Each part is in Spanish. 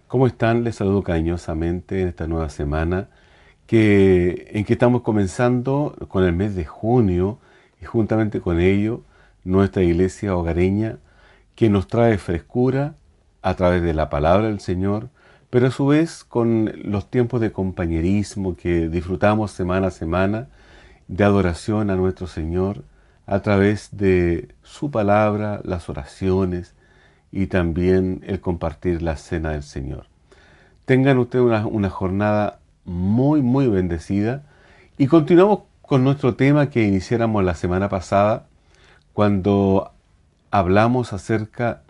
¿Cómo están? Les saludo cariñosamente en esta nueva semana en que estamos comenzando con el mes de junio y juntamente con ello nuestra iglesia hogareña que nos trae frescura a través de la palabra del Señor, pero a su vez con los tiempos de compañerismo que disfrutamos semana a semana de adoración a nuestro Señor a través de su palabra, las oraciones y también el compartir la cena del Señor. Tengan ustedes una jornada muy bendecida y continuamos con nuestro tema que iniciáramos la semana pasada cuando hablamos acerca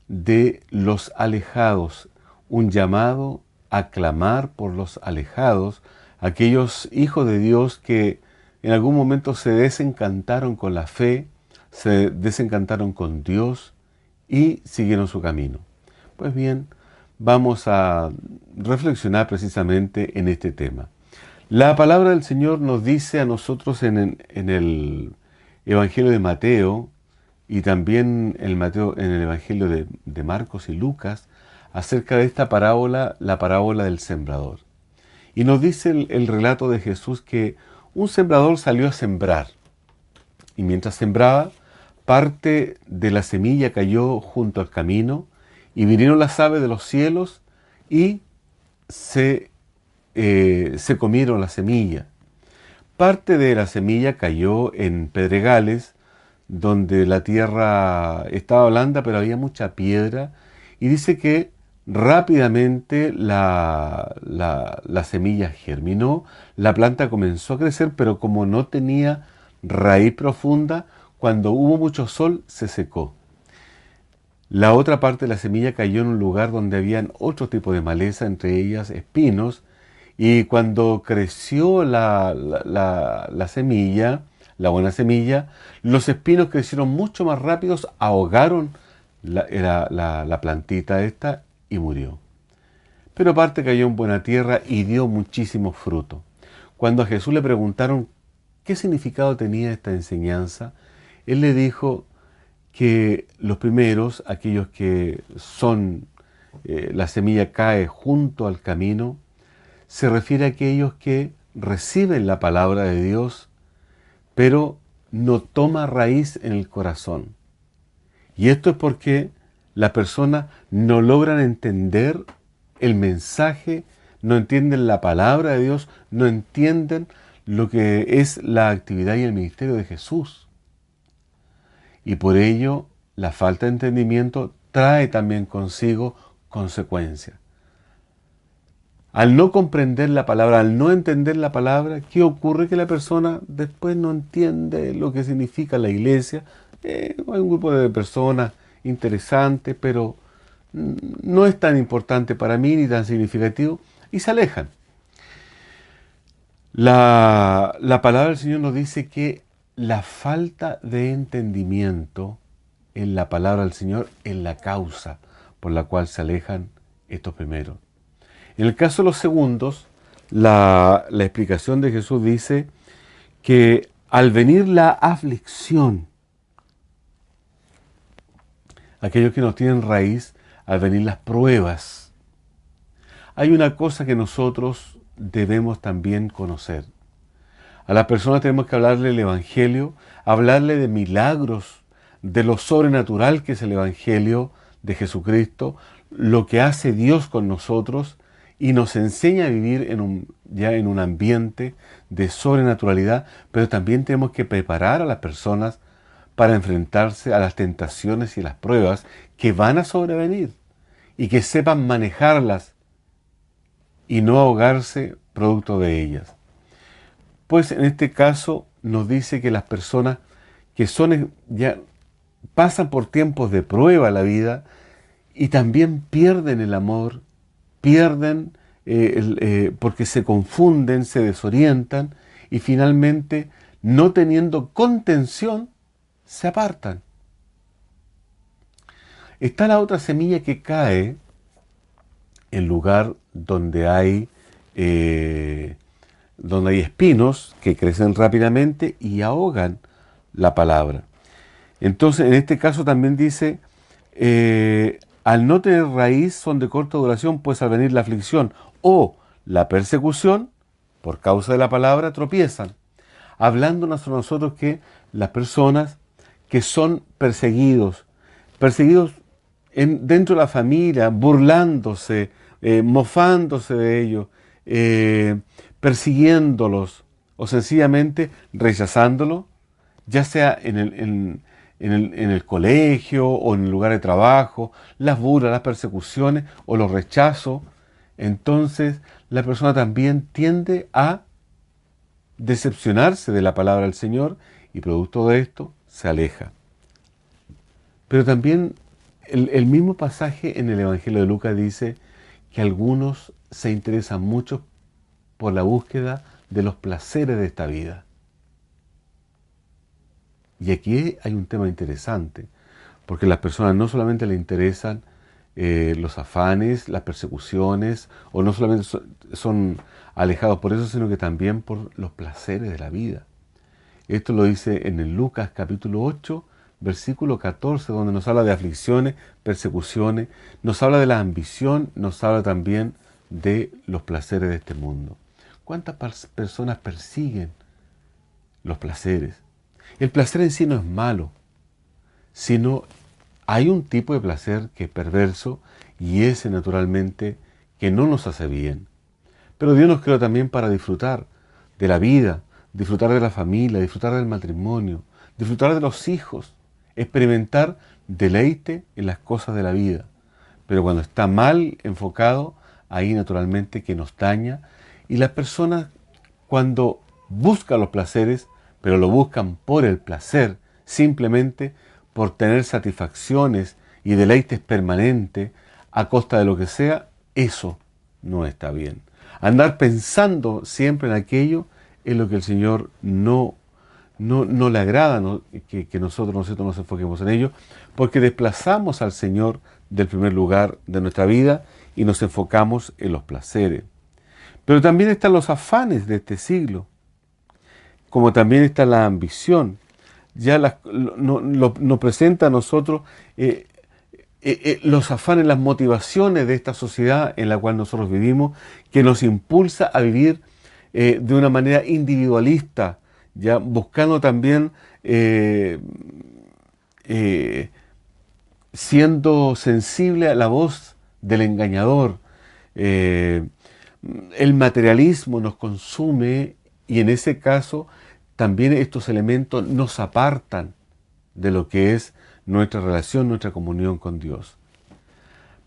de los alejados, un llamado a clamar por los alejados, aquellos hijos de Dios que en algún momento se desencantaron con la fe, se desencantaron con Dios y siguieron su camino. Pues bien, vamos a reflexionar precisamente en este tema. La palabra del Señor nos dice a nosotros en el Evangelio de Mateo y también en el Evangelio de Marcos y Lucas acerca de esta parábola, la parábola del sembrador. Y nos dice el relato de Jesús que un sembrador salió a sembrar y mientras sembraba, parte de la semilla cayó junto al camino y vinieron las aves de los cielos y se, se comieron la semilla. Parte de la semilla cayó en pedregales, donde la tierra estaba blanda, pero había mucha piedra, y dice que rápidamente la semilla germinó, la planta comenzó a crecer, pero como no tenía raíz profunda, cuando hubo mucho sol se secó. La otra parte de la semilla cayó en un lugar donde habían otro tipo de maleza, entre ellas espinos, y cuando creció la semilla, la buena semilla, los espinos crecieron mucho más rápidos, ahogaron la plantita esta y murió. Pero parte cayó en buena tierra y dio muchísimo fruto. Cuando a Jesús le preguntaron qué significado tenía esta enseñanza, él le dijo que los primeros, aquellos que son, la semilla cae junto al camino, se refiere a aquellos que reciben la palabra de Dios, pero no toma raíz en el corazón. Y esto es porque las personas no logran entender el mensaje, no entienden la palabra de Dios, no entienden lo que es la actividad y el ministerio de Jesús. Y por ello, la falta de entendimiento trae también consigo consecuencias. Al no comprender la palabra, al no entender la palabra, ¿qué ocurre? Que la persona después no entiende lo que significa la iglesia. Hay un grupo de personas interesantes, pero no es tan importante para mí ni tan significativo, y se alejan. La palabra del Señor nos dice que la falta de entendimiento en la palabra del Señor es la causa por la cual se alejan estos primeros. En el caso de los segundos, la explicación de Jesús dice que al venir la aflicción, aquellos que no tienen raíz, al venir las pruebas, hay una cosa que nosotros debemos también conocer. A las personas tenemos que hablarle del Evangelio, hablarle de milagros, de lo sobrenatural que es el Evangelio de Jesucristo, lo que hace Dios con nosotros y nos enseña a vivir ya en un ambiente de sobrenaturalidad, pero también tenemos que preparar a las personas para enfrentarse a las tentaciones y las pruebas que van a sobrevenir y que sepan manejarlas y no ahogarse producto de ellas. Pues en este caso nos dice que las personas que ya pasan por tiempos de prueba en la vida y también pierden el amor, pierden porque se confunden, se desorientan y finalmente, no teniendo contención, se apartan. Está la otra semilla que cae en lugar donde hay espinos que crecen rápidamente y ahogan la palabra. Entonces, en este caso también dice, al no tener raíz son de corta duración, pues al venir la aflicción o la persecución, por causa de la palabra, tropiezan. Hablándonos a nosotros que las personas que son perseguidos, dentro de la familia, burlándose, mofándose de ellos, persiguiéndolos o sencillamente rechazándolos, ya sea en el colegio o en el lugar de trabajo, las burlas, las persecuciones o los rechazos, entonces la persona también tiende a decepcionarse de la palabra del Señor y producto de esto se aleja. Pero también el mismo pasaje en el Evangelio de Lucas dice que algunos se interesan mucho por la búsqueda de los placeres de esta vida. Y aquí hay un tema interesante, porque a las personas no solamente les interesan los afanes, las persecuciones, o no solamente son alejados por eso, sino que también por los placeres de la vida. Esto lo dice en el Lucas capítulo 8, versículo 14, donde nos habla de aflicciones, persecuciones, nos habla de la ambición, nos habla también de los placeres de este mundo. ¿Cuántas personas persiguen los placeres? El placer en sí no es malo, sino hay un tipo de placer que es perverso y ese naturalmente que no nos hace bien. Pero Dios nos creó también para disfrutar de la vida, disfrutar de la familia, disfrutar del matrimonio, disfrutar de los hijos, experimentar deleite en las cosas de la vida. Pero cuando está mal enfocado, ahí naturalmente que nos daña. Y las personas cuando buscan los placeres, pero lo buscan por el placer, simplemente por tener satisfacciones y deleites permanentes a costa de lo que sea, eso no está bien. Andar pensando siempre en aquello es lo que el Señor no le agrada, ¿no? que nosotros nos enfoquemos en ello, porque desplazamos al Señor del primer lugar de nuestra vida y nos enfocamos en los placeres. Pero también están los afanes de este siglo, como también está la ambición. Ya nos presenta a nosotros los afanes, las motivaciones de esta sociedad en la cual nosotros vivimos, que nos impulsa a vivir de una manera individualista, ya buscando también siendo sensible a la voz del engañador. El materialismo nos consume y en ese caso también estos elementos nos apartan de lo que es nuestra relación, nuestra comunión con Dios.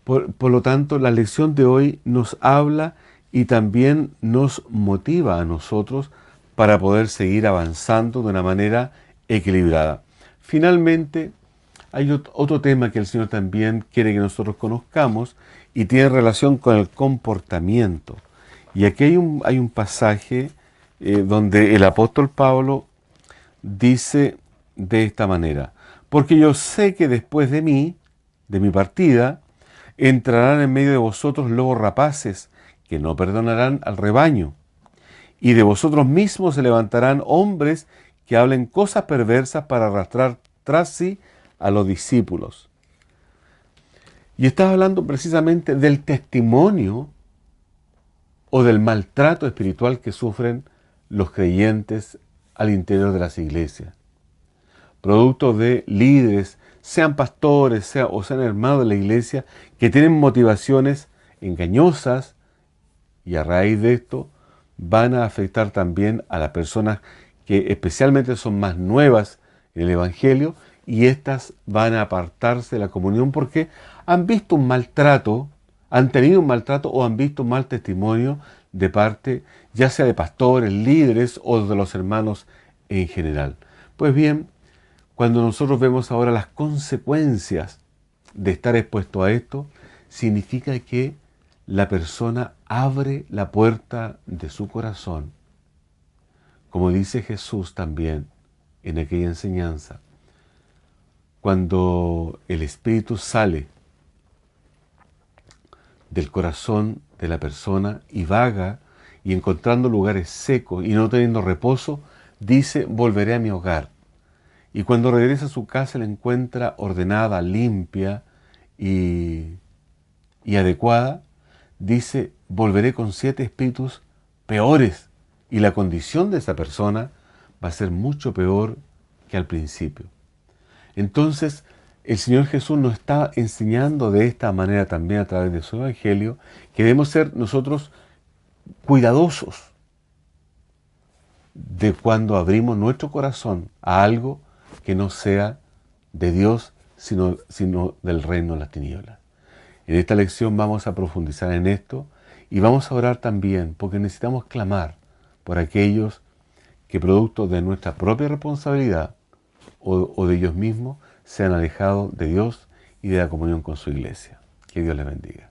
Por lo tanto, la lección de hoy nos habla y también nos motiva a nosotros para poder seguir avanzando de una manera equilibrada. Finalmente, hay otro tema que el Señor también quiere que nosotros conozcamos y tiene relación con el comportamiento. Y aquí hay un pasaje donde el apóstol Pablo dice de esta manera: porque yo sé que después de mí, de mi partida, entrarán en medio de vosotros lobos rapaces que no perdonarán al rebaño. Y de vosotros mismos se levantarán hombres que hablen cosas perversas para arrastrar tras sí a los discípulos. Y está hablando precisamente del testimonio o del maltrato espiritual que sufren los creyentes al interior de las iglesias. Producto de líderes, sean pastores o sean hermanos de la iglesia, que tienen motivaciones engañosas y a raíz de esto van a afectar también a las personas que especialmente son más nuevas en el Evangelio y éstas van a apartarse de la comunión porque han visto un maltrato, han tenido un maltrato o han visto un mal testimonio de parte ya sea de pastores, líderes o de los hermanos en general. Pues bien, cuando nosotros vemos ahora las consecuencias de estar expuesto a esto, significa que la persona abre la puerta de su corazón. Como dice Jesús también en aquella enseñanza, cuando el espíritu sale del corazón de la persona y vaga y encontrando lugares secos y no teniendo reposo, dice: volveré a mi hogar. Y cuando regresa a su casa la encuentra ordenada, limpia y adecuada, dice, volveré con 7 espíritus peores y la condición de esa persona va a ser mucho peor que al principio. Entonces, el Señor Jesús nos está enseñando de esta manera también a través de su Evangelio que debemos ser nosotros cuidadosos de cuando abrimos nuestro corazón a algo que no sea de Dios, sino del reino de las tinieblas. En esta lección vamos a profundizar en esto y vamos a orar también porque necesitamos clamar por aquellos que producto de nuestra propia responsabilidad o de ellos mismos se han alejado de Dios y de la comunión con su iglesia. Que Dios les bendiga.